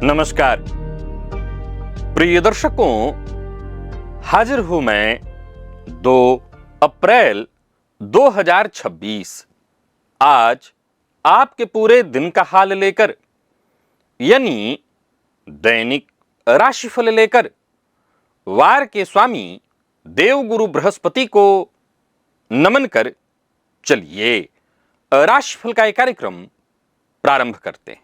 नमस्कार प्रिय दर्शकों, हाजिर हूं मैं 2 अप्रैल 2026 आज आपके पूरे दिन का हाल लेकर, यानी दैनिक राशिफल लेकर वार के स्वामी देवगुरु बृहस्पति को नमन कर चलिए राशिफल का एक कार्यक्रम प्रारंभ करते हैं।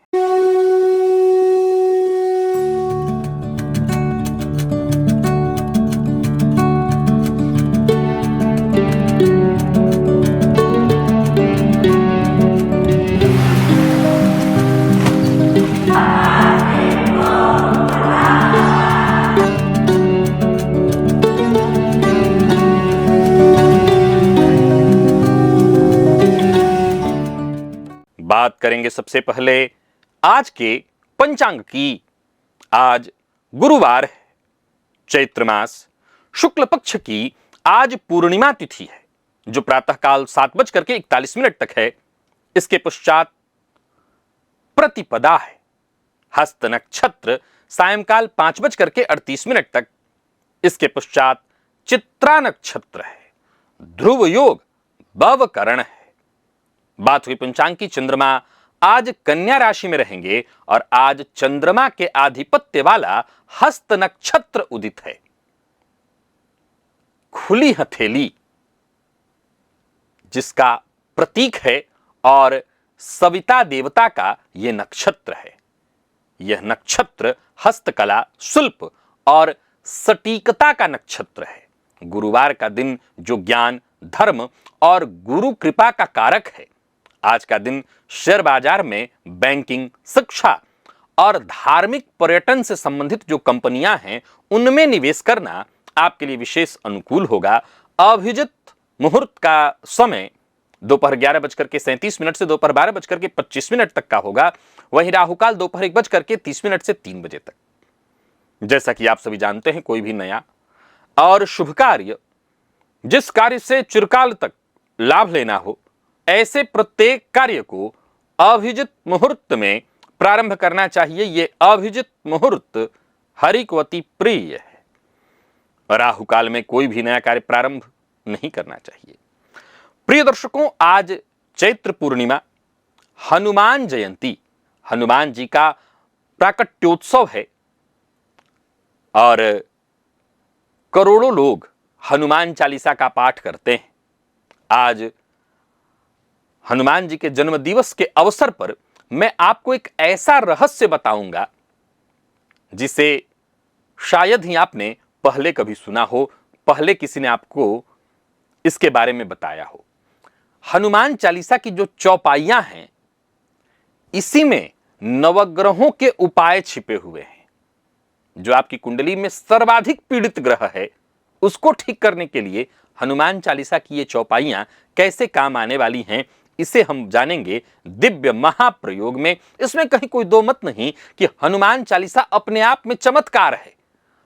बात करेंगे सबसे पहले आज के पंचांग की। आज गुरुवार है, चैत्र मास शुक्ल पक्ष की आज पूर्णिमा तिथि है, जो प्रातःकाल 7:41 तक है। इसके पश्चात प्रतिपदा है। हस्त नक्षत्र सायंकाल 5:38 तक। इसके पश्चात चित्रा नक्षत्र है। ध्रुव योग भवकरण है। बात हुई पंचांग की। चंद्रमा आज कन्या राशि में रहेंगे और आज चंद्रमा के आधिपत्य वाला हस्त नक्षत्र उदित है। खुली हथेली जिसका प्रतीक है और सविता देवता का यह नक्षत्र है। यह नक्षत्र हस्तकला, शिल्प और सटीकता का नक्षत्र है। गुरुवार का दिन जो ज्ञान, धर्म और गुरु कृपा का कारक है। आज का दिन शेयर बाजार में बैंकिंग, शिक्षा और धार्मिक पर्यटन से संबंधित जो कंपनियां हैं उनमें निवेश करना आपके लिए विशेष अनुकूल होगा। अभिजित मुहूर्त का समय दोपहर 11:37 से दोपहर 12:25 तक का होगा। वहीं राहुकाल दोपहर 1:30 से 3 बजे तक। जैसा कि आप सभी जानते हैं, कोई भी नया और शुभ कार्य, जिस कार्य से चिरकाल तक लाभ लेना हो, ऐसे प्रत्येक कार्य को अभिजित मुहूर्त में प्रारंभ करना चाहिए। यह अभिजित मुहूर्त हरि को अति प्रिय है। राहु काल में कोई भी नया कार्य प्रारंभ नहीं करना चाहिए। प्रिय दर्शकों, आज चैत्र पूर्णिमा, हनुमान जयंती, हनुमान जी का प्राकट्योत्सव है और करोड़ों लोग हनुमान चालीसा का पाठ करते हैं। आज हनुमान जी के जन्म दिवस के अवसर पर मैं आपको एक ऐसा रहस्य बताऊंगा जिसे शायद ही आपने पहले कभी सुना हो, पहले किसी ने आपको इसके बारे में बताया हो। हनुमान चालीसा की जो चौपाइयां हैं, इसी में नवग्रहों के उपाय छिपे हुए हैं। जो आपकी कुंडली में सर्वाधिक पीड़ित ग्रह है, उसको ठीक करने के लिए हनुमान चालीसा की ये चौपाइयां कैसे काम आने वाली हैं, इसे हम जानेंगे दिव्य महाप्रयोग में। इसमें कहीं कोई दो मत नहीं कि हनुमान चालीसा अपने आप में चमत्कार है।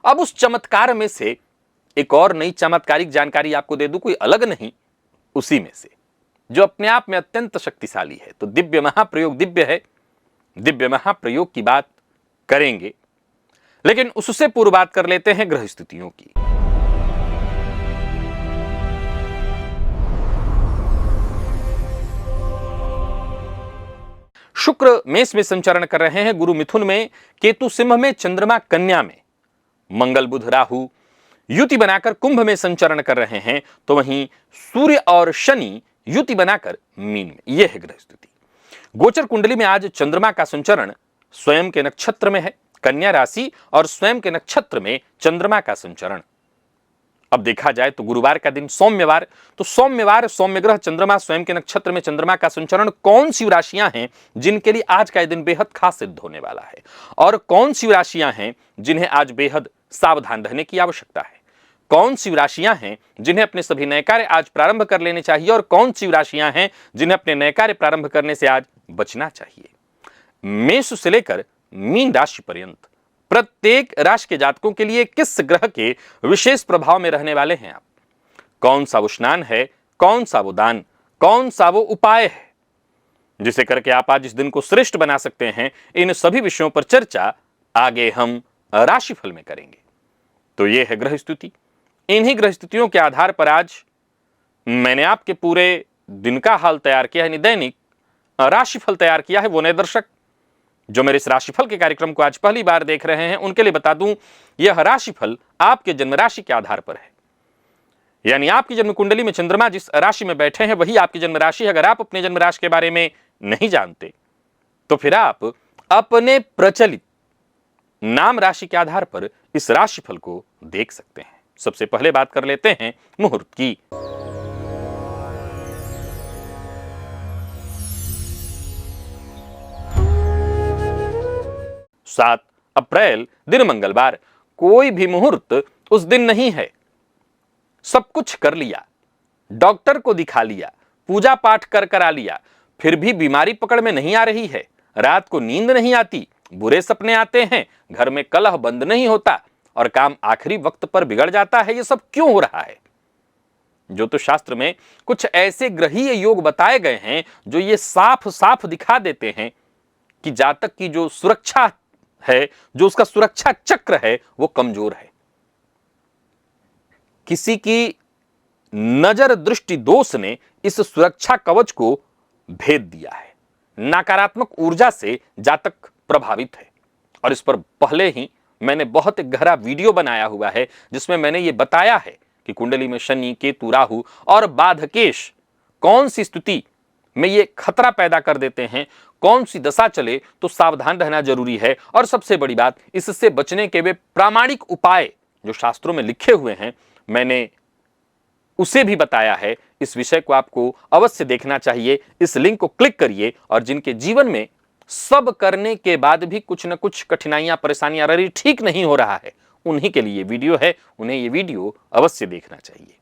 अब उस चमत्कार में से एक और नई चमत्कारिक जानकारी आपको दे दूं, कोई अलग नहीं, उसी में से जो अपने आप में अत्यंत शक्तिशाली है। तो दिव्य महाप्रयोग दिव्य है, दिव्य महाप्रयोग की बात करेंगे, लेकिन उससे पूर्व बात कर लेते हैं ग्रह स्थितियों की। शुक्र मेष में संचरण कर रहे हैं, गुरु मिथुन में, केतु सिंह में, चंद्रमा कन्या में, मंगल बुध राहु युति बनाकर कुंभ में संचरण कर रहे हैं। तो वहीं सूर्य और शनि युति बनाकर मीन में। यह है ग्रह स्थिति। गोचर कुंडली में आज चंद्रमा का संचरण स्वयं के नक्षत्र में है, कन्या राशि, और स्वयं के नक्षत्र में चंद्रमा का संचरण। अब देखा जाए तो गुरुवार का दिन सौम्यवार, तो सौम्यवार सौम्य ग्रह चंद्रमा स्वयं के नक्षत्र में चंद्रमा का संचरण। कौन सी राशियां हैं जिनके लिए आज का दिन बेहद खास सिद्ध होने वाला है, और कौन सी राशियां हैं जिन्हें आज बेहद सावधान रहने की आवश्यकता है। कौन सी राशियां हैं जिन्हें अपने सभी नए कार्य आज प्रारंभ कर लेने चाहिए, और कौन सी राशियां हैं जिन्हें अपने नए कार्य प्रारंभ करने से आज बचना चाहिए। मेष से लेकर मीन राशि पर्यंत प्रत्येक राशि के जातकों के लिए किस ग्रह के विशेष प्रभाव में रहने वाले हैं आप, कौन सा वो स्नान है, कौन सा वो दान, कौन सा वो उपाय है जिसे करके आप आज इस दिन को श्रेष्ठ बना सकते हैं। इन सभी विषयों पर चर्चा आगे हम राशिफल में करेंगे। तो ये है ग्रह स्थिति। इन्हीं ग्रह स्थितियों के आधार पर आज मैंने आपके पूरे दिन का हाल तैयार किया है, यानी दैनिक राशिफल तैयार किया है। वो नए दर्शक जो मेरे इस राशिफल के कार्यक्रम को आज पहली बार देख रहे हैं, उनके लिए बता दूं, यह राशिफल आपके जन्म राशि के आधार पर है। यानी आपकी जन्म कुंडली में चंद्रमा जिस राशि में बैठे हैं वही आपकी जन्म राशि है। अगर आप अपने जन्म राशि के बारे में नहीं जानते तो फिर आप अपने प्रचलित नाम राशि के आधार पर इस राशिफल को देख सकते हैं। सबसे पहले बात कर लेते हैं मुहूर्त की। 7 अप्रैल दिन मंगलवार। कोई भी मुहूर्त उस दिन नहीं है। सब कुछ कर लिया, डॉक्टर को दिखा लिया, पूजा पाठ कर करा लिया, फिर भी बीमारी पकड़ में नहीं आ रही है। रात को नींद नहीं आती, बुरे सपने आते हैं, घर में कलह बंद नहीं होता और काम आखिरी वक्त पर बिगड़ जाता है। ये सब क्यों हो रहा है? ज्योतिष शास्त्र में कुछ ऐसे ग्रहीय योग बताए गए हैं जो ये साफ साफ दिखा देते हैं कि जातक की जो सुरक्षा है, जो उसका सुरक्षा चक्र है, वो कमजोर है। किसी की नजर दृष्टि दोष ने इस सुरक्षा कवच को भेद दिया है। नकारात्मक ऊर्जा से जातक प्रभावित है और इस पर पहले ही मैंने बहुत गहरा वीडियो बनाया हुआ है जिसमें मैंने ये बताया है कि कुंडली में शनि, केतु, राहु और बाधकेश कौन सी स्थिति में ये खतरा पैदा कर देते हैं, कौन सी दशा चले तो सावधान रहना जरूरी है। और सबसे बड़ी बात, इससे बचने के वे प्रामाणिक उपाय जो शास्त्रों में लिखे हुए हैं, मैंने उसे भी बताया है। इस विषय को आपको अवश्य देखना चाहिए। इस लिंक को क्लिक करिए और जिनके जीवन में सब करने के बाद भी कुछ न कुछ कठिनाइयां, परेशानियां आ रही, ठीक नहीं हो रहा है, उन्हीं के लिए वीडियो है। उन्हें ये वीडियो अवश्य देखना चाहिए।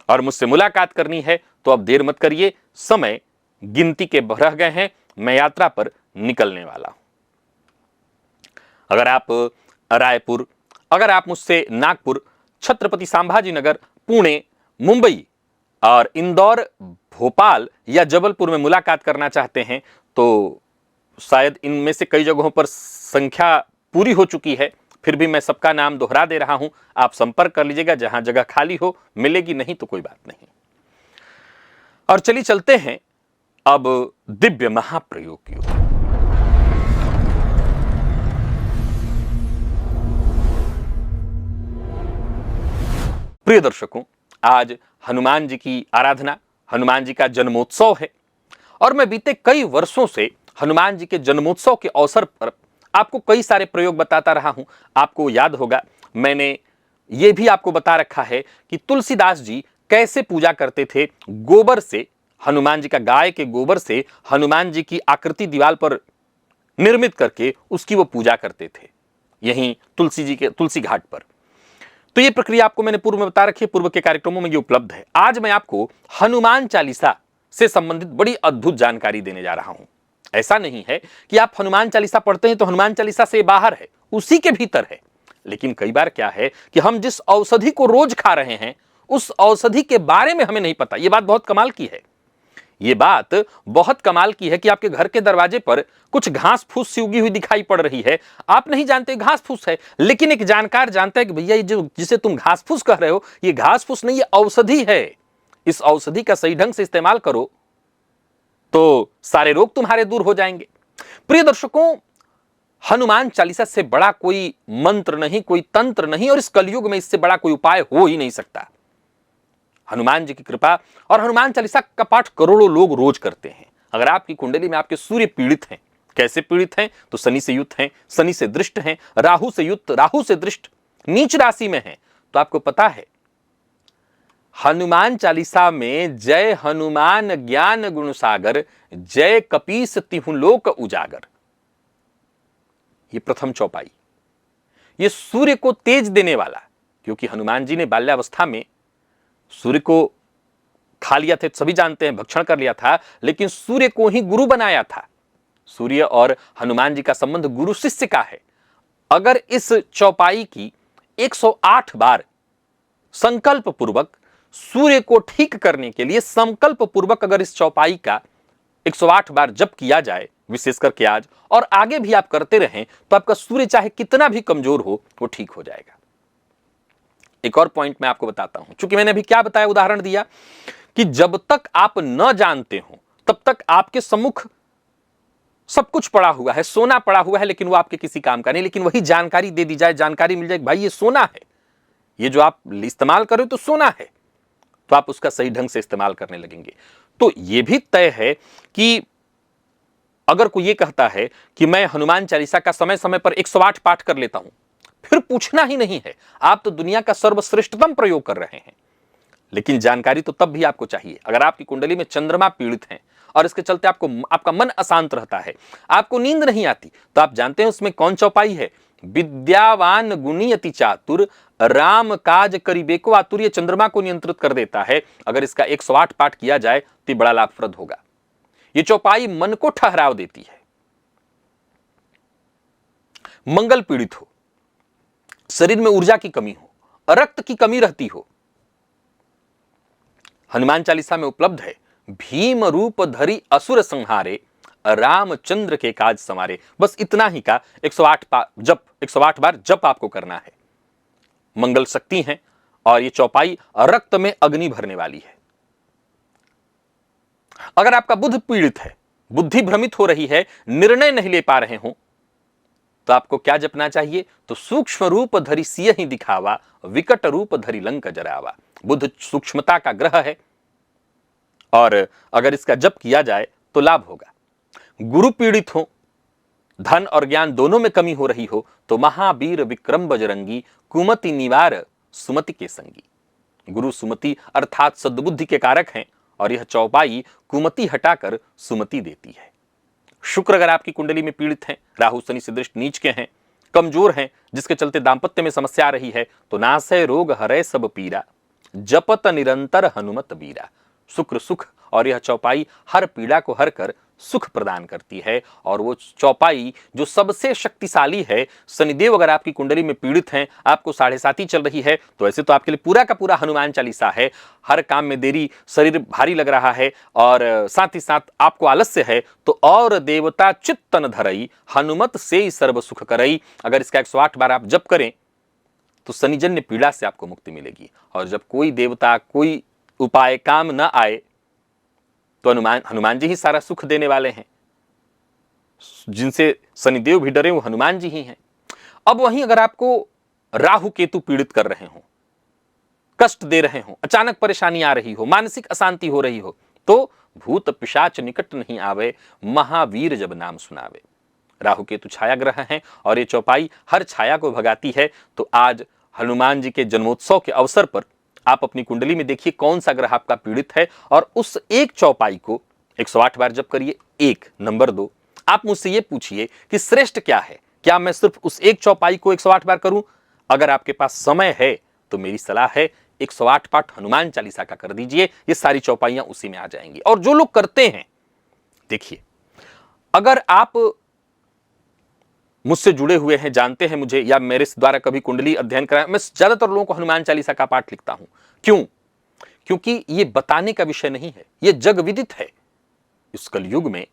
और मुझसे मुलाकात करनी है तो अब देर मत करिए, समय गिनती के रह गए हैं, मैं यात्रा पर निकलने वाला हूं। अगर आप रायपुर, अगर आप मुझसे नागपुर, छत्रपति संभाजी नगर, पुणे, मुंबई और इंदौर, भोपाल या जबलपुर में मुलाकात करना चाहते हैं तो शायद इनमें से कई जगहों पर संख्या पूरी हो चुकी है, फिर भी मैं सबका नाम दोहरा दे रहा हूं। आप संपर्क कर लीजिएगा, जहां जगह खाली हो मिलेगी, नहीं तो कोई बात नहीं। और चलिए चलते हैं अब दिव्य महाप्रयोग की ओर। प्रिय दर्शकों, आज हनुमान जी की आराधना, हनुमान जी का जन्मोत्सव है और मैं बीते कई वर्षों से हनुमान जी के जन्मोत्सव के अवसर पर आपको कई सारे प्रयोग बताता रहा हूं। आपको याद होगा, मैंने यह भी आपको बता रखा है कि तुलसीदास जी कैसे पूजा करते थे। गोबर से, हनुमान जी का गाय के गोबर से हनुमान जी की आकृति दीवार पर निर्मित करके उसकी वो पूजा करते थे, यहीं तुलसी घाट पर। तो ये प्रक्रिया आपको मैंने पूर्व में बता रखी है, पूर्व के कार्यक्रमों में ये उपलब्ध है। आज मैं आपको हनुमान चालीसा से संबंधित बड़ी अद्भुत जानकारी देने जा रहा हूं। ऐसा नहीं है कि आप हनुमान चालीसा पढ़ते हैं तो हनुमान चालीसा से बाहर है, उसी के भीतर है। लेकिन कई बार क्या है कि हम जिस औषधि को रोज खा रहे हैं उस औषधि के बारे में हमें नहीं पता। यह बात बहुत कमाल की है। यह बात बहुत कमाल की है कि आपके घर के दरवाजे पर कुछ घास फूस सी उगी हुई दिखाई पड़ रही है, आप नहीं जानते घास फूस है, लेकिन एक जानकार जानता है कि भैया ये जो जिसे तुम घास फूस कह रहे हो ये घास फूस नहीं, ये औषधि है। इस औषधि का सही ढंग से इस्तेमाल करो तो सारे रोग तुम्हारे दूर हो जाएंगे। प्रिय दर्शकों, हनुमान चालीसा से बड़ा कोई मंत्र नहीं, कोई तंत्र नहीं, और इस कलयुग में इससे बड़ा कोई उपाय हो ही नहीं सकता। हनुमान जी की कृपा और हनुमान चालीसा का पाठ करोड़ों लोग रोज करते हैं। अगर आपकी कुंडली में आपके सूर्य पीड़ित हैं, कैसे पीड़ित हैं? तो शनि से युक्त हैं, शनि से दृष्ट हैं, राहु से युक्त, राहु से दृष्ट, नीच राशि में हैं, तो आपको पता है हनुमान चालीसा में जय हनुमान ज्ञान गुण सागर, जय कपीस तिहु लोक उजागर, ये प्रथम चौपाई, ये सूर्य को तेज देने वाला, क्योंकि हनुमान जी ने बाल्यावस्था में सूर्य को खा लिया था, सभी जानते हैं, भक्षण कर लिया था, लेकिन सूर्य को ही गुरु बनाया था। सूर्य और हनुमान जी का संबंध गुरु शिष्य का है। अगर इस चौपाई की 108 बार संकल्प पूर्वक सूर्य को ठीक करने के लिए संकल्प पूर्वक अगर इस चौपाई का 108 बार जप किया जाए विशेष करके आज और आगे भी आप करते रहें तो आपका सूर्य चाहे कितना भी कमजोर हो वो ठीक हो जाएगा। एक और पॉइंट मैं आपको बताता हूं, चूंकि मैंने अभी क्या बताया, उदाहरण दिया कि जब तक आप न जानते हो तब तक आपके सम्मुख सब कुछ पड़ा हुआ है, सोना पड़ा हुआ है, लेकिन वो आपके किसी काम का नहीं। लेकिन वही जानकारी दे दी जाए, जानकारी मिल जाए भाई ये सोना है, ये जो आप इस्तेमाल कर रहे हो तो सोना है, तो आप उसका सही ढंग से इस्तेमाल करने लगेंगे। तो यह भी तय है कि अगर कोई ये कहता है कि मैं हनुमान चालीसा का समय समय पर 108 पाठ कर लेता हूं, फिर पूछना ही नहीं है, आप तो दुनिया का सर्वश्रेष्ठतम प्रयोग कर रहे हैं। लेकिन जानकारी तो तब भी आपको चाहिए। अगर आपकी कुंडली में चंद्रमा पीड़ित हैं और इसके चलते आपका मन अशांत रहता है, आपको नींद नहीं आती, तो आप जानते हैं उसमें कौन चौपाई है? विद्यावान गुणी अति चातुर, राम काज करिबे को आतुर। ये चंद्रमा को नियंत्रित कर देता है। अगर इसका 108 पाठ किया जाए तो बड़ा लाभप्रद होगा। ये चौपाई मन को ठहराव देती है। मंगल पीड़ित हो, शरीर में ऊर्जा की कमी हो, रक्त की कमी रहती हो, हनुमान चालीसा में उपलब्ध है, भीम रूप धरि असुर संहारे, रामचंद्र के काज संवारे। बस इतना ही का 108 बार जप आपको करना है। मंगल शक्ति है और ये चौपाई रक्त में अग्नि भरने वाली है। अगर आपका बुध पीड़ित है, बुद्धि भ्रमित हो रही है, निर्णय नहीं ले पा रहे हो, तो आपको क्या जपना चाहिए? तो सूक्ष्म रूप धरि सियहि दिखावा, विकट रूप धरि लंक जरावा। बुध सूक्ष्मता का ग्रह है और अगर इसका जप किया जाए तो लाभ होगा। गुरु पीड़ित हो, धन और ज्ञान दोनों में कमी हो रही हो, तो महावीर विक्रम बजरंगी, कुमति निवार सुमति के संगी। गुरु सुमति अर्थात सद्बुद्धि के कारक हैं और यह चौपाई कुमति हटाकर सुमति देती है। शुक्र अगर आपकी कुंडली में पीड़ित हैं, राहु शनि से दृष्ट नीच के हैं, कमजोर हैं, जिसके चलते दांपत्य में समस्या आ रही है, तो नासै रोग हरै सब पीरा, जपत निरंतर हनुमत बीरा। शुक्र सुख और यह चौपाई हर पीड़ा को हर कर सुख प्रदान करती है। और वो चौपाई जो सबसे शक्तिशाली है, शनिदेव अगर आपकी कुंडली में पीड़ित हैं, आपको 7.5 चल रही है, तो ऐसे तो आपके लिए पूरा का पूरा हनुमान चालीसा है। हर काम में देरी, शरीर भारी लग रहा है और साथ ही साथ आपको आलस्य है, तो और देवता चित्तन धरई, हनुमत से सर्व सुख करई। अगर इसका 108 बार आप जप करें तो शनिजन्य पीड़ा से आपको मुक्ति मिलेगी। और जब कोई देवता, कोई उपाय काम न आए, तो हनुमान जी ही सारा सुख देने वाले हैं। जिनसे शनिदेव भी डरे वो हनुमान जी ही हैं। अब वहीं अगर आपको राहु केतु पीड़ित कर रहे हो, कष्ट दे रहे हो, अचानक परेशानी आ रही हो, मानसिक अशांति हो रही हो, तो भूत पिशाच निकट नहीं आवे, महावीर जब नाम सुनावे। राहु केतु छाया ग्रह हैं और ये चौपाई हर छाया को भगाती है। तो आज हनुमान जी के जन्मोत्सव के अवसर पर आप अपनी कुंडली में देखिए कौन सा ग्रह आपका पीड़ित है और उस एक चौपाई को 108 बार जप करिए। नंबर 2, आप मुझसे ये पूछिए कि श्रेष्ठ क्या है? क्या मैं सिर्फ उस एक चौपाई को 108 बार करूं? अगर आपके पास समय है तो मेरी सलाह है 108 पाठ हनुमान चालीसा का कर दीजिए, ये सारी चौपाइयां उसी में आ जाएंगी। और जो लोग करते हैं, देखिए, अगर आप मुझसे जुड़े हुए हैं, जानते हैं मुझे, या मेरे द्वारा कभी कुंडली अध्ययन कराया, मैं ज्यादातर लोगों को हनुमान चालीसा का पाठ लिखता हूं। क्यों? क्योंकि ये बताने का विषय नहीं है, ये जग विदित है। इस कलयुग में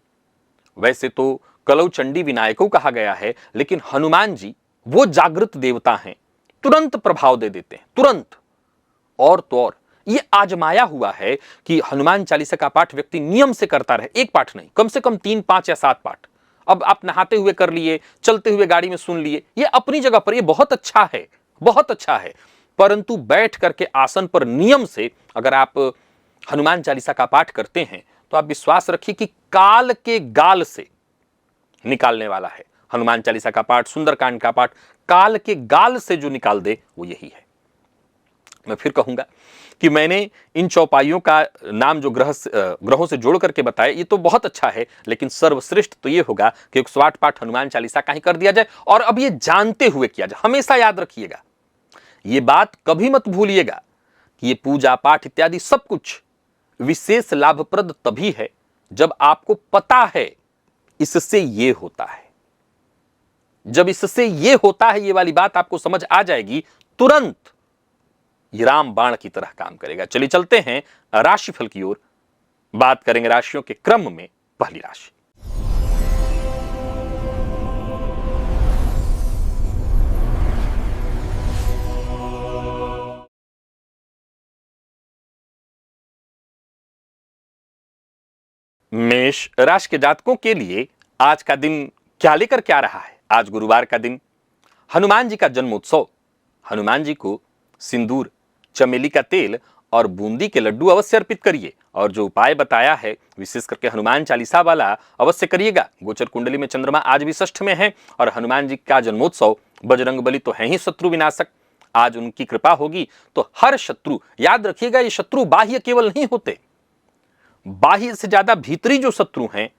वैसे तो कलौ चंडी विनायको कहा गया है, लेकिन हनुमान जी वो जागृत देवता हैं, तुरंत प्रभाव दे देते हैं, तुरंत। और तो और ये आजमाया हुआ है कि हनुमान चालीसा का पाठ व्यक्ति नियम से करता रहे, एक पाठ नहीं, कम से कम 3, 5 या 7 पाठ। अब आप नहाते हुए कर लिए, चलते हुए गाड़ी में सुन लिए, ये अपनी जगह पर ये बहुत अच्छा है, बहुत अच्छा है। परंतु बैठ करके आसन पर नियम से अगर आप हनुमान चालीसा का पाठ करते हैं, तो आप विश्वास रखिए कि काल के गाल से निकालने वाला है। हनुमान चालीसा का पाठ, सुंदरकांड का पाठ काल के गाल से जो निकाल दे वो यही है। मैं फिर कहूंगा कि मैंने इन चौपाइयों का नाम जो ग्रहों से जोड़ करके बताया, ये तो बहुत अच्छा है, लेकिन सर्वश्रेष्ठ तो ये होगा कि 108 पाठ हनुमान चालीसा का ही कर दिया जाए। और अब ये जानते हुए किया जाए। हमेशा याद रखिएगा, ये बात कभी मत भूलिएगा कि ये पूजा पाठ इत्यादि सब कुछ विशेष लाभप्रद तभी है जब आपको पता है इससे ये होता है। जब इससे ये होता है, ये वाली बात आपको समझ आ जाएगी, तुरंत ये राम बाण की तरह काम करेगा। चलिए चलते हैं राशिफल की ओर। बात करेंगे राशियों के क्रम में। पहली राशि मेष राशि के जातकों के लिए आज का दिन क्या लेकर क्या रहा है। आज गुरुवार का दिन, हनुमान जी का जन्मोत्सव। हनुमान जी को सिंदूर, चमेली का तेल और बूंदी के लड्डू अवश्य अर्पित करिए और जो उपाय बताया है विशेष करके हनुमान चालीसा वाला अवश्य करिएगा। गोचर कुंडली में चंद्रमा आज भी षष्ठ में है और हनुमान जी का जन्मोत्सव, बजरंगबली तो है ही शत्रु विनाशक, आज उनकी कृपा होगी तो हर शत्रु, याद रखिएगा ये शत्रु बाह्य केवल नहीं होते, बाह्य से ज्यादा भीतरी जो शत्रु हैं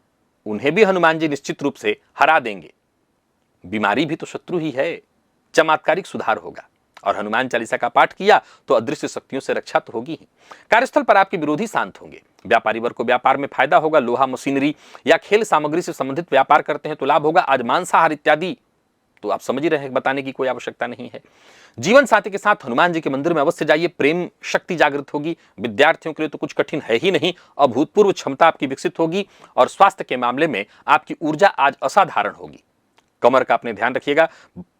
उन्हें भी हनुमान जी निश्चित रूप से हरा देंगे। बीमारी भी तो शत्रु ही है, चमत्कारिक सुधार होगा और हनुमान चालीसा का पाठ किया तो अदृश्य शक्तियों से रक्षा तो होगी ही। कार्यस्थल पर आपके विरोधी शांत होंगे। व्यापारी वर्ग को व्यापार में फायदा होगा। लोहा, मशीनरी या खेल सामग्री से संबंधित व्यापार करते हैं तो लाभ होगा। आज मांसाहार इत्यादि तो आप समझ ही रहे हैं, बताने की कोई आवश्यकता नहीं है। जीवन साथी के साथ हनुमान जी के मंदिर में अवश्य जाइए, प्रेम शक्ति जागृत होगी। विद्यार्थियों के लिए तो कुछ कठिन है ही नहीं, अभूतपूर्व क्षमता आपकी विकसित होगी और स्वास्थ्य के मामले में आपकी ऊर्जा आज असाधारण होगी। कमर का अपने ध्यान रखिएगा,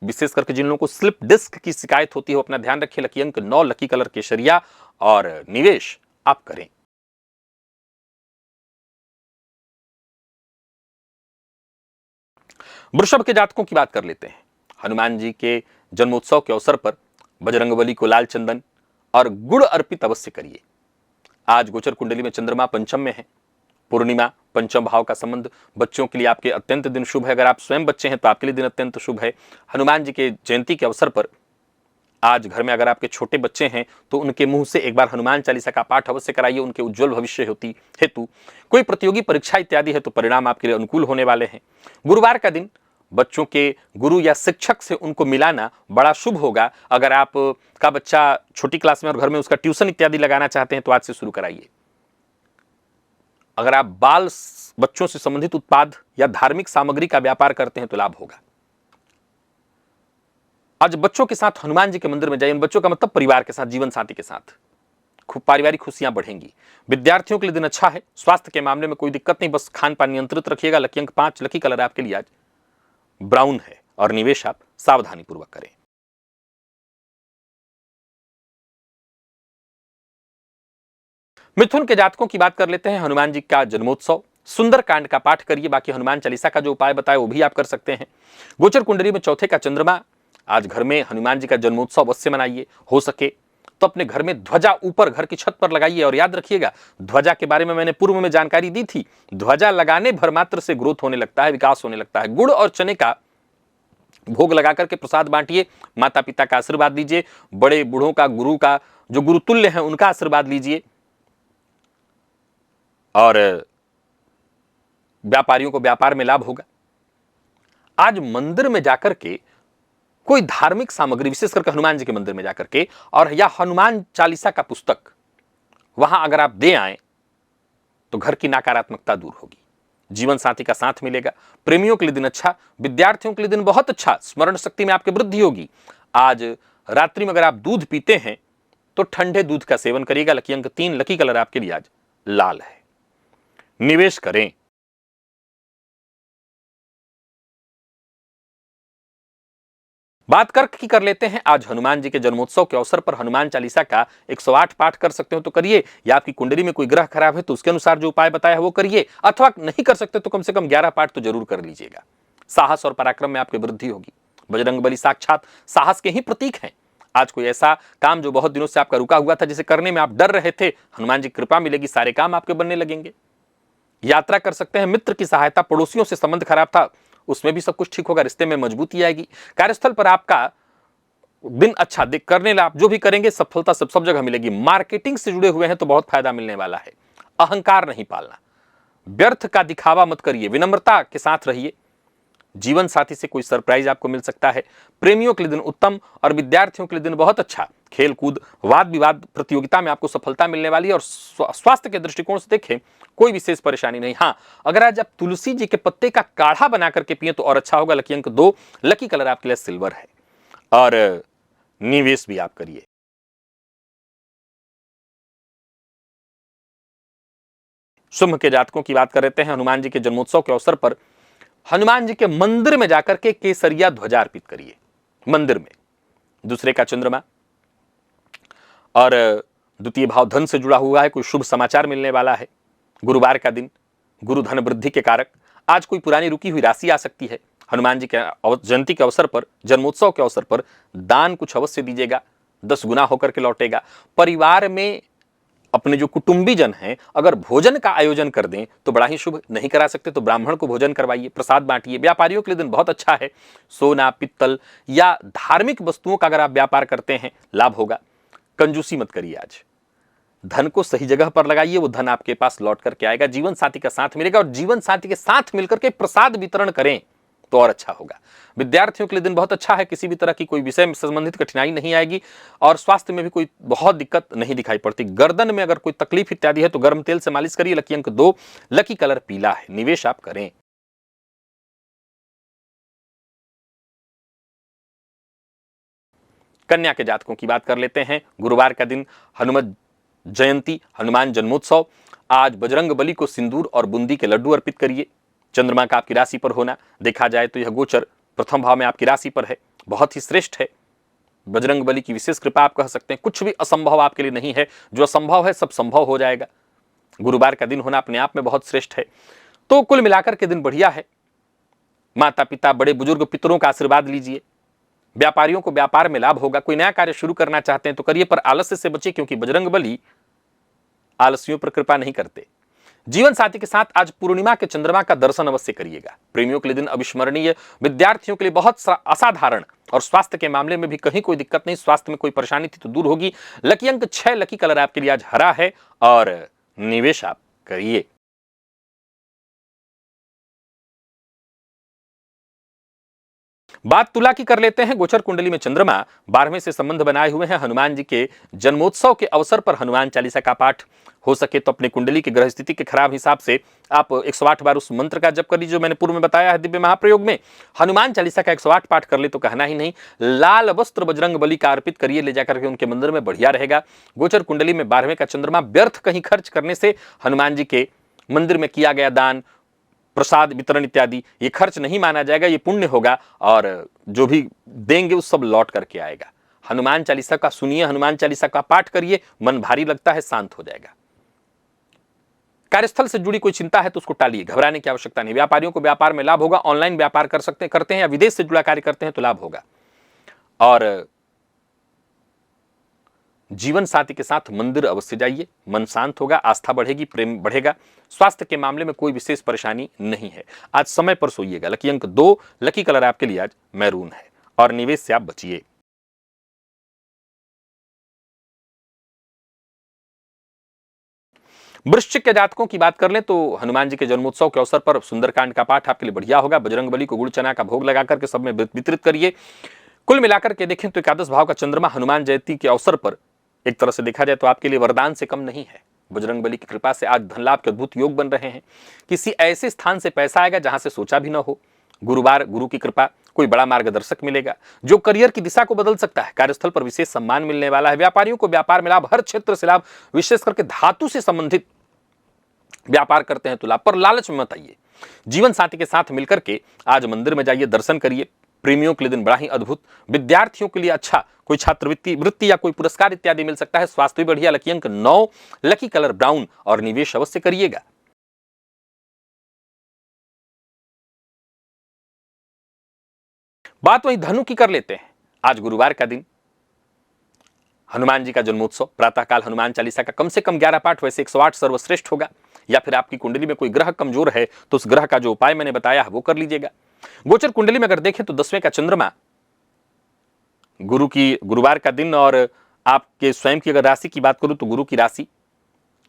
विशेष करके जिन लोगों को स्लिप डिस्क की शिकायत होती है वो अपना ध्यान रखिए। लकी अंक 9, लकी कलर केसरिया और निवेश आप करें। वृषभ के जातकों की बात कर लेते हैं। हनुमान जी के जन्मोत्सव के अवसर पर बजरंगबली को लाल चंदन और गुड़ अर्पित अवश्य करिए। आज गोचर कुंडली में चंद्रमा पंचम में है, पूर्णिमा, पंचम भाव का संबंध बच्चों के लिए आपके अत्यंत दिन शुभ है। अगर आप स्वयं बच्चे हैं तो आपके लिए दिन अत्यंत शुभ है। हनुमान जी के जयंती के अवसर पर आज घर में अगर आपके छोटे बच्चे हैं तो उनके मुंह से एक बार हनुमान चालीसा का पाठ अवश्य कराइए, उनके उज्जवल भविष्य हेतु। कोई प्रतियोगी परीक्षा इत्यादि है तो परिणाम आपके लिए अनुकूल होने वाले हैं। गुरुवार का दिन बच्चों के गुरु या शिक्षक से उनको मिलाना बड़ा शुभ होगा। अगर आप का बच्चा छोटी क्लास में और घर में उसका ट्यूशन इत्यादि लगाना चाहते हैं तो आज से शुरू कराइए। अगर आप बाल बच्चों से संबंधित उत्पाद या धार्मिक सामग्री का व्यापार करते हैं तो लाभ होगा। आज बच्चों के साथ हनुमान जी के मंदिर में जाइए। बच्चों का मतलब परिवार के साथ, जीवन साथी के साथ, खूब पारिवारिक खुशियां बढ़ेंगी। विद्यार्थियों के लिए दिन अच्छा है। स्वास्थ्य के मामले में कोई दिक्कत नहीं, बस खान पान नियंत्रित रखिएगा। लकी अंक 5, लकी कलर आपके लिए आज ब्राउन है और निवेश आप सावधानी पूर्वक करें। मिथुन के जातकों की बात कर लेते हैं। हनुमान जी का जन्मोत्सव, सुंदर कांड का पाठ करिए। बाकी हनुमान चालीसा का जो उपाय बताए वो भी आप कर सकते हैं। गोचर कुंडली में चौथे का चंद्रमा, आज घर में हनुमान जी का जन्मोत्सव अवश्य मनाइए। हो सके तो अपने घर में ध्वजा ऊपर घर की छत पर लगाइए और याद रखिएगा ध्वजा के बारे में मैंने पूर्व में जानकारी दी थी। ध्वजा लगाने भर मात्र से ग्रोथ होने लगता है, विकास होने लगता है। गुड़ और चने का भोग लगा करके प्रसाद बांटिए। माता पिता का आशीर्वाद लीजिए। बड़े बूढ़ों का, गुरु का जो गुरुतुल्य है उनका आशीर्वाद लीजिए और व्यापारियों को व्यापार में लाभ होगा। आज मंदिर में जाकर के कोई धार्मिक सामग्री, विशेष करके हनुमान जी के मंदिर में जाकर के, और या हनुमान चालीसा का पुस्तक वहां अगर आप दे आए तो घर की नकारात्मकता दूर होगी। जीवन साथी का साथ मिलेगा। प्रेमियों के लिए दिन अच्छा, विद्यार्थियों के लिए दिन बहुत अच्छा। स्मरण शक्ति में आपकी वृद्धि होगी। आज रात्रि में अगर आप दूध पीते हैं तो ठंडे दूध का सेवन करिएगा। लकी अंक 3, लकी कलर आपके लिए आज लाल है। निवेश करें। बात कर्क की कर लेते हैं। आज हनुमान जी के जन्मोत्सव के अवसर पर हनुमान चालीसा का 108 पाठ कर सकते हो तो करिए, या आपकी कुंडली में कोई ग्रह खराब है तो उसके अनुसार जो उपाय बताया है वो करिए, अथवा नहीं कर सकते तो कम से कम 11 पाठ तो जरूर कर लीजिएगा। साहस और पराक्रम में आपकी वृद्धि होगी। बजरंगबली साक्षात साहस के ही प्रतीक हैं। आज कोई ऐसा काम जो बहुत दिनों से आपका रुका हुआ था, जिसे करने में आप डर रहे थे, हनुमान जी कृपा मिलेगी, सारे काम आपके बनने लगेंगे। यात्रा कर सकते हैं। मित्र की सहायता, पड़ोसियों से संबंध खराब था उसमें भी सब कुछ ठीक होगा। रिश्ते में मजबूती आएगी। कार्यस्थल पर आपका दिन अच्छा देख करने ला आप जो भी करेंगे सफलता सब जगह मिलेगी। मार्केटिंग से जुड़े हुए हैं तो बहुत फायदा मिलने वाला है। अहंकार नहीं पालना, व्यर्थ का दिखावा मत करिए, विनम्रता के साथ रहिए। जीवन साथी से कोई सरप्राइज आपको मिल सकता है। प्रेमियों के लिए दिन उत्तम और विद्यार्थियों के लिए दिन बहुत अच्छा। खेल कूद, वाद विवाद प्रतियोगिता में आपको सफलता मिलने वाली है और स्वास्थ्य के दृष्टिकोण से देखें कोई विशेष परेशानी नहीं। हाँ, अगर आज आप तुलसी जी के पत्ते का काढ़ा बना करके पिए तो और अच्छा होगा। लकी अंक 2, लकी कलर आपके लिए सिल्वर है और निवेश भी आप करिए। सिंह के जातकों की बात कर रहे हैं। हनुमान जी के जन्मोत्सव के अवसर पर हनुमान जी के मंदिर में जाकर के केसरिया ध्वजा अर्पित करिए। मंदिर में दूसरे का चंद्रमा और द्वितीय भाव धन से जुड़ा हुआ है, कोई शुभ समाचार मिलने वाला है। गुरुवार का दिन गुरु धन वृद्धि के कारक। आज कोई पुरानी रुकी हुई राशि आ सकती है। हनुमान जी के जयंती के अवसर पर, जन्मोत्सव के अवसर पर दान कुछ अवश्य दीजिएगा, 10 गुना होकर के लौटेगा। परिवार में अपने जो कुटुंबीजन हैं अगर भोजन का आयोजन कर दें तो बड़ा ही शुभ। नहीं करा सकते तो ब्राह्मण को भोजन करवाइए, प्रसाद बांटिए। व्यापारियों के लिए दिन बहुत अच्छा है। सोना, पित्तल या धार्मिक वस्तुओं का अगर आप व्यापार करते हैं लाभ होगा। कंजूसी मत करिए, आज धन को सही जगह पर लगाइए, वो धन आपके पास लौट करके आएगा। जीवन साथी का साथ मिलेगा और जीवन साथी के साथ मिलकर के प्रसाद वितरण करें तो और अच्छा होगा। विद्यार्थियों के लिए दिन बहुत अच्छा है। किसी भी तरह की कोई विषय में संबंधित कठिनाई नहीं आएगी और स्वास्थ्य में भी कोई बहुत दिक्कत नहीं दिखाई पड़ती। गर्दन में अगर कोई तकलीफ इत्यादि है तो गर्म तेल से मालिश करिए। लकी अंक 2, लकी कलर पीला है। निवेश आप करें। कन्या के जातकों की बात कर लेते हैं। गुरुवार का दिन, हनुमत जयंती, हनुमान जन्मोत्सव। आज बजरंग बली को सिंदूर और बूंदी के लड्डू अर्पित करिए। चंद्रमा का आपकी राशि पर होना, देखा जाए तो यह गोचर प्रथम भाव में आपकी राशि पर है, बहुत ही श्रेष्ठ है। बजरंग बली की विशेष कृपा आप कह सकते हैं। कुछ भी असंभव आपके लिए नहीं है, जो असंभव है सब संभव हो जाएगा। गुरुवार का दिन होना अपने आप में बहुत श्रेष्ठ है। तो कुल मिलाकर के दिन बढ़िया है। माता पिता, बड़े बुजुर्ग, पितरों का आशीर्वाद लीजिए। व्यापारियों को व्यापार में लाभ होगा। कोई नया कार्य शुरू करना चाहते हैं तो करिए, पर आलस्य से बचिए, क्योंकि बजरंग बली आलसियों पर कृपा नहीं करते। जीवन साथी के साथ आज पूर्णिमा के चंद्रमा का दर्शन अवश्य करिएगा। प्रेमियों के लिए दिन अविस्मरणीय, विद्यार्थियों के लिए बहुत असाधारण और स्वास्थ्य के मामले में भी कहीं कोई दिक्कत नहीं। स्वास्थ्य में कोई परेशानी थी तो दूर होगी। लकी अंक 6, लकी कलर आपके लिए आज हरा है और निवेश आप करिए। बात तुला की कर लेते हैं। गोचर कुंडली में चंद्रमा 12वें से संबंध बनाए हुए हैं। हनुमान जी के जन्मोत्सव के अवसर पर हनुमान चालीसा का पाठ हो सके तो अपनी कुंडली की ग्रह स्थिति के खराब हिसाब से आप 108 बार उस मंत्र का जप कर लीजिए, जो मैंने पूर्व में बताया है दिव्य महाप्रयोग में। हनुमान चालीसा का 108 पाठ कर ले तो कहना ही नहीं। लाल वस्त्र बजरंग बली का अर्पित करिए, ले जाकर के उनके मंदिर में, बढ़िया रहेगा। गोचर कुंडली में 12वें का चंद्रमा, व्यर्थ कहीं खर्च करने से हनुमान जी के मंदिर में किया गया दान, प्रसाद वितरण इत्यादि ये खर्च नहीं माना जाएगा, ये पुण्य होगा और जो भी देंगे वो सब लौट करके आएगा। हनुमान चालीसा का सुनिए, हनुमान चालीसा का पाठ करिए, मन भारी लगता है शांत हो जाएगा। कार्यस्थल से जुड़ी कोई चिंता है तो उसको टालिए, घबराने की आवश्यकता नहीं। व्यापारियों को व्यापार में लाभ होगा। ऑनलाइन व्यापार करते हैं या विदेश से जुड़ा कार्य करते हैं तो लाभ होगा। और जीवन साथी के साथ मंदिर अवश्य जाइए, मन शांत होगा, आस्था बढ़ेगी, प्रेम बढ़ेगा। स्वास्थ्य के मामले में कोई विशेष परेशानी नहीं है। आज समय पर सोइएगा। लकी अंक 2, लकी कलर आपके लिए आज मैरून है और निवेश से आप बचिए। वृश्चिक के जातकों की बात कर लें तो हनुमान जी के जन्मोत्सव के अवसर पर सुंदरकांड का पाठ आपके लिए बढ़िया होगा। बजरंग बली को गुड़ चना का भोग लगाकर के सब में वितरित करिए। कुल मिलाकर के देखें तो एकादश भाव का चंद्रमा हनुमान जयंती के अवसर पर एक तरह से देखा जाए तो आपके लिए वरदान से कम नहीं है। बजरंग बली की कृपा से आज धन लाभ के अद्भुत योग बन रहे हैं। किसी ऐसे स्थान से पैसा आएगा जहां से सोचा भी ना हो। गुरुवार, गुरु की कृपा, कोई बड़ा मार्गदर्शक मिलेगा जो करियर की दिशा को बदल सकता है। कार्यस्थल पर विशेष सम्मान मिलने वाला है। व्यापारियों को व्यापार में लाभ, हर क्षेत्र से लाभ, विशेष करके धातु से संबंधित व्यापार करते हैं तो लाभ, पर लालच में मत आइए। जीवन साथी के साथ मिलकर के आज मंदिर में जाइए, दर्शन करिए। प्रेमियों के लिए दिन बड़ा ही अद्भुत, विद्यार्थियों के लिए अच्छा, कोई छात्रवृत्ति या कोई पुरस्कार इत्यादि मिल सकता है। स्वास्थ्य भी बढ़िया। लकी अंक 9, लकी कलर ब्राउन और निवेश अवश्य करिएगा। बात वही धनु की कर लेते हैं। आज गुरुवार का दिन, हनुमान जी का जन्मोत्सव, प्रातःकाल हनुमान चालीसा का कम से कम 11 पाठ, वैसे 108 सर्वश्रेष्ठ होगा। या फिर आपकी कुंडली में कोई ग्रह कमजोर है तो उस ग्रह का जो उपाय मैंने बताया है वो कर लीजिएगा। गोचर कुंडली में अगर देखें तो 10वें का चंद्रमा, गुरुवार का दिन, और आपके स्वयं की अगर राशि की बात करूं तो गुरु की राशि,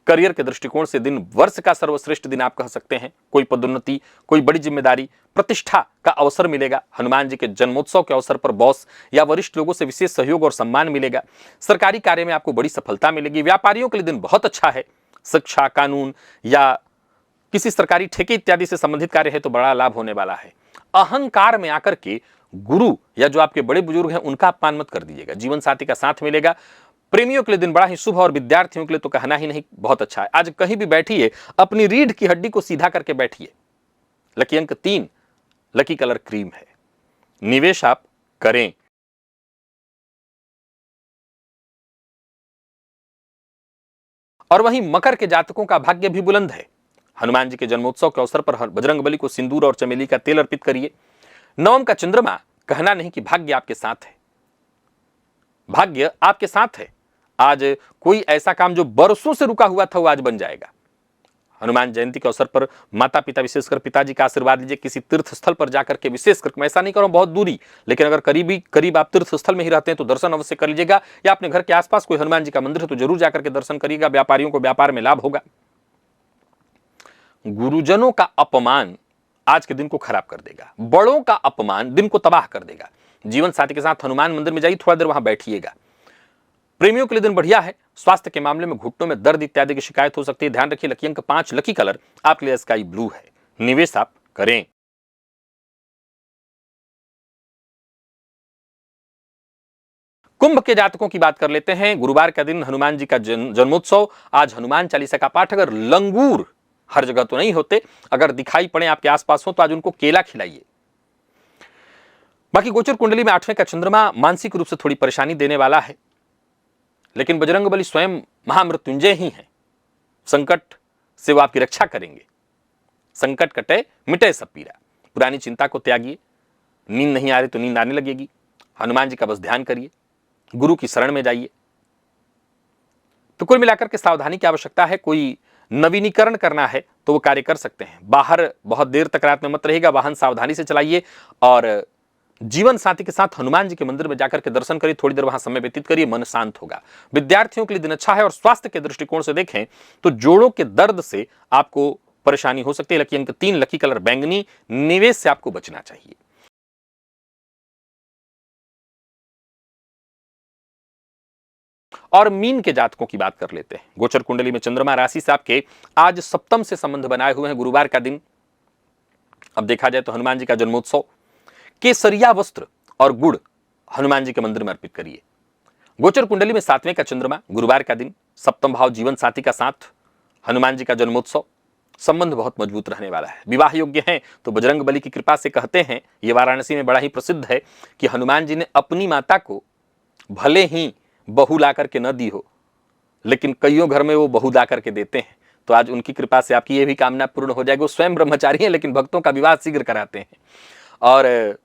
करियर के दृष्टिकोण से दिन वर्ष का सर्वश्रेष्ठ दिन आप कह सकते हैं। कोई पदोन्नति, कोई बड़ी जिम्मेदारी, प्रतिष्ठा का अवसर मिलेगा। हनुमान जी के जन्मोत्सव के अवसर पर बॉस या वरिष्ठ लोगों से विशेष सहयोग और सम्मान मिलेगा। सरकारी कार्य में आपको बड़ी सफलता मिलेगी। व्यापारियों के लिए दिन बहुत अच्छा है। शिक्षा, कानून या किसी सरकारी ठेके इत्यादि से संबंधित कार्य है तो बड़ा लाभ होने वाला है। अहंकार में आकर के गुरु या जो आपके बड़े बुजुर्ग हैं उनका अपमान मत कर दीजिएगा। जीवन साथी का साथ मिलेगा। प्रेमियों के लिए दिन बड़ा ही शुभ और विद्यार्थियों के लिए तो कहना ही नहीं, बहुत अच्छा है। आज कहीं भी बैठिए, अपनी रीढ़ की हड्डी को सीधा करके बैठिए। लकी अंक 3, लकी कलर क्रीम है। निवेश आप करें। और वहीं मकर के जातकों का भाग्य भी बुलंद है। हनुमान जी के जन्मोत्सव के अवसर पर बजरंगबली को सिंदूर और चमेली का तेल अर्पित करिए। नवम का चंद्रमा, कहना नहीं कि भाग्य आपके साथ है, भाग्य आपके साथ है। आज कोई ऐसा काम जो बरसों से रुका हुआ था वो आज बन जाएगा। हनुमान जयंती के अवसर पर माता पिता, विशेषकर पिताजी का आशीर्वाद लीजिए। किसी तीर्थ स्थल पर जाकर के, विशेषकर मैं ऐसा नहीं कर रहा हूं बहुत दूरी, लेकिन अगर करीब आप तीर्थ स्थल में ही रहते हैं तो दर्शन अवश्य कर लीजिएगा, या अपने घर के आसपास कोई हनुमान जी का मंदिर है तो जरूर जाकर के दर्शन करिएगा। व्यापारियों को व्यापार में लाभ होगा। गुरुजनों का अपमान आज के दिन को खराब कर देगा। बड़ों का अपमान दिन को तबाह कर देगा। जीवन साथी के साथ हनुमान मंदिर में जाइए, थोड़ा देर वहां बैठिएगा। प्रेमियों के लिए दिन बढ़िया है। स्वास्थ्य के मामले में घुटनों में दर्द इत्यादि की शिकायत हो सकती है, ध्यान रखिए। लकी अंक 5, लकी कलर आपके लिए स्काई ब्लू है। निवेश आप करें। कुंभ के जातकों की बात कर लेते हैं। गुरुवार का दिन, हनुमान जी का जन्मोत्सव। आज हनुमान चालीसा का पाठ। अगर लंगूर, हर जगह तो नहीं होते, अगर दिखाई पड़े आपके आसपास हो तो आज उनको केला खिलाइए। बाकी गोचर कुंडली में 8वें का चंद्रमा मानसिक रूप से थोड़ी परेशानी देने वाला है, लेकिन बजरंगबली स्वयं महामृत्युंजय ही हैं। संकट से वो आपकी रक्षा करेंगे। संकट कटे मिटे सब पीरा। पुरानी चिंता को त्यागिए। नींद नहीं आ रही तो नींद आने लगेगी। हनुमान जी का बस ध्यान करिए, गुरु की शरण में जाइए। तो कुल मिलाकर के सावधानी की आवश्यकता है। कोई नवीनीकरण करना है तो वो कार्य कर सकते हैं। बाहर बहुत देर तक रात में मत रहिएगा। वाहन सावधानी से चलाइए और जीवन साथी के साथ हनुमान जी के मंदिर में जाकर के दर्शन करिए। थोड़ी देर वहां समय व्यतीत करिए, मन शांत होगा। विद्यार्थियों के लिए दिन अच्छा है। और स्वास्थ्य के दृष्टिकोण से देखें तो जोड़ों के दर्द से आपको परेशानी हो सकती है। लकी अंक 3, लकी कलर बैंगनी। निवेश से आपको बचना चाहिए। और मीन के जातकों की बात कर लेते हैं। गोचर कुंडली में चंद्रमा राशि से आपके आज सप्तम से संबंध बनाए हुए हैं। गुरुवार का दिन। अब देखा जाए तो हनुमान जी का जन्मोत्सव, केसरिया वस्त्र और गुड़ हनुमान जी के मंदिर में अर्पित करिए। गोचर कुंडली में 7वें का चंद्रमा, गुरुवार का दिन, सप्तम भाव जीवन साथी का साथ, हनुमान जी का जन्मोत्सव। संबंध बहुत मजबूत रहने वाला है। विवाह योग्य हैं तो बजरंगबली की कृपा से, कहते हैं ये वाराणसी में बड़ा ही प्रसिद्ध है कि हनुमान जी ने अपनी माता को भले ही बहू ला करके न दी हो, लेकिन कईयों घर में वो बहू ला करके देते हैं। तो आज उनकी कृपा से आपकी ये भी कामना पूर्ण हो जाएगी। वो स्वयं ब्रह्मचारी हैं, लेकिन भक्तों का विवाह शीघ्र कराते हैं। और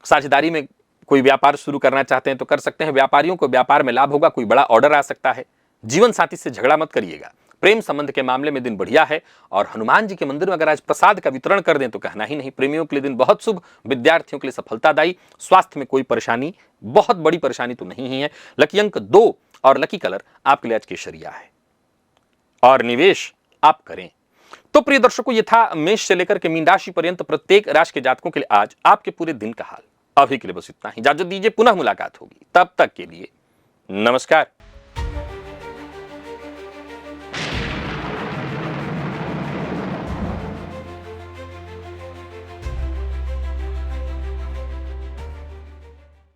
साझेदारी में कोई व्यापार शुरू करना चाहते हैं तो कर सकते हैं। व्यापारियों को व्यापार में लाभ होगा। कोई बड़ा ऑर्डर आ सकता है। जीवन साथी से झगड़ा मत करिएगा। प्रेम संबंध के मामले में दिन बढ़िया है। और हनुमान जी के मंदिर में अगर आज प्रसाद का वितरण कर दें तो कहना ही नहीं। प्रेमियों के लिए दिन बहुत शुभ, विद्यार्थियों के लिए सफलतादायी। स्वास्थ्य में कोई परेशानी, बहुत बड़ी परेशानी तो नहीं ही है। लकी अंक 2 और लकी कलर आपके लिए आज केसरिया है। और निवेश आप करें। तो प्रिय दर्शकों, ये था मेष से लेकर के मीन राशि पर्यंत प्रत्येक राशि के जातकों के लिए आज आपके पूरे दिन का हाल। अभी के लिए बस इतना ही। इजाजत दीजिए, पुनः मुलाकात होगी। तब तक के लिए नमस्कार।